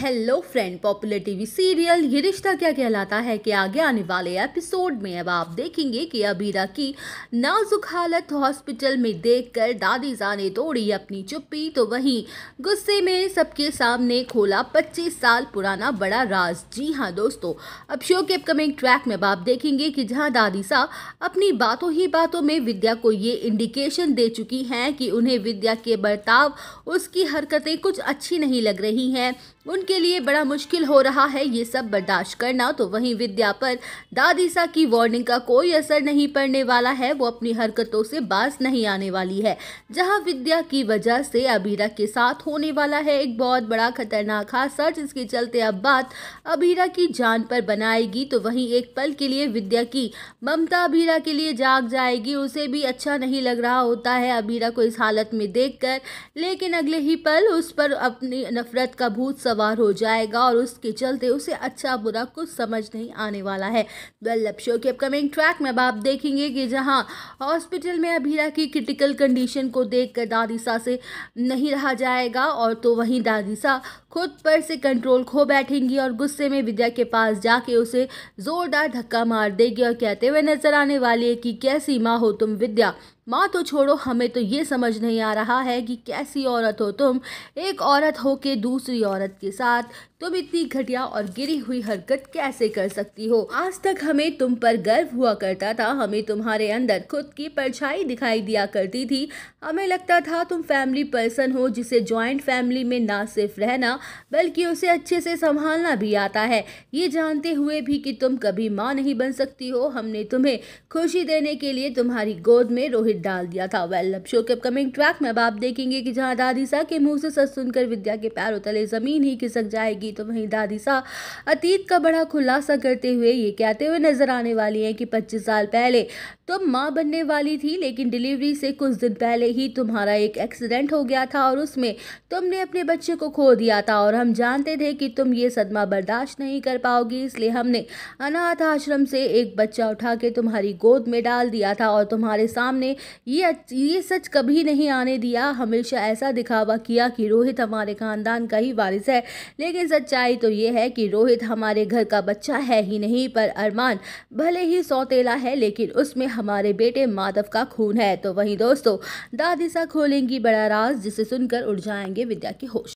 Hello friend, popular TV serial ये रिश्ता क्या कहलाता है कि आगे आने वाले एपिसोड में अब आप देखेंगे कि अबीरा की नाजुक हालत हॉस्पिटल में देखकर दादी जान ने तोड़ी अपनी चुप्पी, तो वहीं गुस्से में सबके सामने खोला 25 साल पुराना बड़ा राज। जी हाँ दोस्तों, अब शो के अपकमिंग ट्रैक में अब आप देखेंगे कि जहां दादी सा अपनी बातों ही बातों में विद्या को ये इंडिकेशन दे चुकी हैं कि उन्हें विद्या के बर्ताव, उसकी हरकतें कुछ अच्छी नहीं लग रही हैं, उनके लिए बड़ा मुश्किल हो रहा है ये सब बर्दाश्त करना। तो वहीं विद्या पर दादी सा की वार्निंग का कोई असर नहीं पड़ने वाला है, वो अपनी हरकतों से बाज नहीं आने वाली है। जहां विद्या की वजह से अबीरा के साथ होने वाला है एक बहुत बड़ा खतरनाक हादसा, जिसके चलते अब बात अबीरा की जान पर बनाएगी। तो वहीं एक पल के लिए विद्या की ममता अबीरा के लिए जाग जाएगी, उसे भी अच्छा नहीं लग रहा होता है अबीरा को इस हालत में देखकर, लेकिन अगले ही पल उस पर अपनी नफरत का भूत सवार हो जाएगा और उसके चलते उसे अच्छा बुरा कुछ समझ नहीं आने वाला है। अब शो के अपकमिंग ट्रैक में अब आप देखेंगे कि जहां हॉस्पिटल में अबीरा की क्रिटिकल कंडीशन को देखकर दादी सा से नहीं रहा जाएगा, और तो वहीं दादी सा खुद पर से कंट्रोल खो बैठेंगी और गुस्से में विद्या के पास जाके उसे जोरदार धक्का मार देगी और कहते हुए नजर आने वाली है कि कैसी माँ हो तुम विद्या, माँ तो छोड़ो, हमें तो ये समझ नहीं आ रहा है कि कैसी औरत हो तुम, एक औरत हो के दूसरी औरत के साथ तुम इतनी घटिया और गिरी हुई हरकत कैसे कर सकती हो। आज तक हमें तुम पर गर्व हुआ करता था, हमें तुम्हारे अंदर खुद की परछाई दिखाई दिया करती थी, हमें लगता था तुम फैमिली पर्सन हो जिसे जॉइंट फैमिली में ना सिर्फ रहना बल्कि उसे अच्छे से संभालना भी आता है, ये जानते हुए भी कि तुम कभी माँ नहीं बन सकती हो, हमने तुम्हें खुशी देने के लिए तुम्हारी गोद में रोहित डाल दिया था। अब शो के अपकमिंग ट्रैक में अब आप देखेंगे कि जहां दादी सा के मुंह से सच सुनकर विद्या के पैरों तले जमीन ही खिसक जाएगी, तो वहीं दादी सा अतीत का बड़ा खुलासा करते हुए ये कहते हुए नजर आने वाली है कि 25 साल पहले तुम माँ बनने वाली थी, लेकिन डिलीवरी से कुछ दिन पहले ही तुम्हारा एक एक्सीडेंट हो गया था और उसमें तुमने अपने बच्चे को खो दिया था, और हम जानते थे कि तुम ये सदमा बर्दाश्त नहीं कर पाओगी, इसलिए हमने अनाथ आश्रम से एक बच्चा उठा के तुम्हारी गोद में डाल दिया था और तुम्हारे सामने ये सच कभी नहीं आने दिया। हमेशा ऐसा दिखावा किया कि रोहित हमारे खानदान का ही वारिस है, लेकिन सच्चाई तो ये है कि रोहित हमारे घर का बच्चा है ही नहीं, पर अरमान भले ही सौतेला है लेकिन उसमें हमारे बेटे माधव का खून है। तो वहीं दोस्तों, दादी सा खोलेंगी बड़ा राज, जिसे सुनकर उड़ जाएंगे विद्या के होश।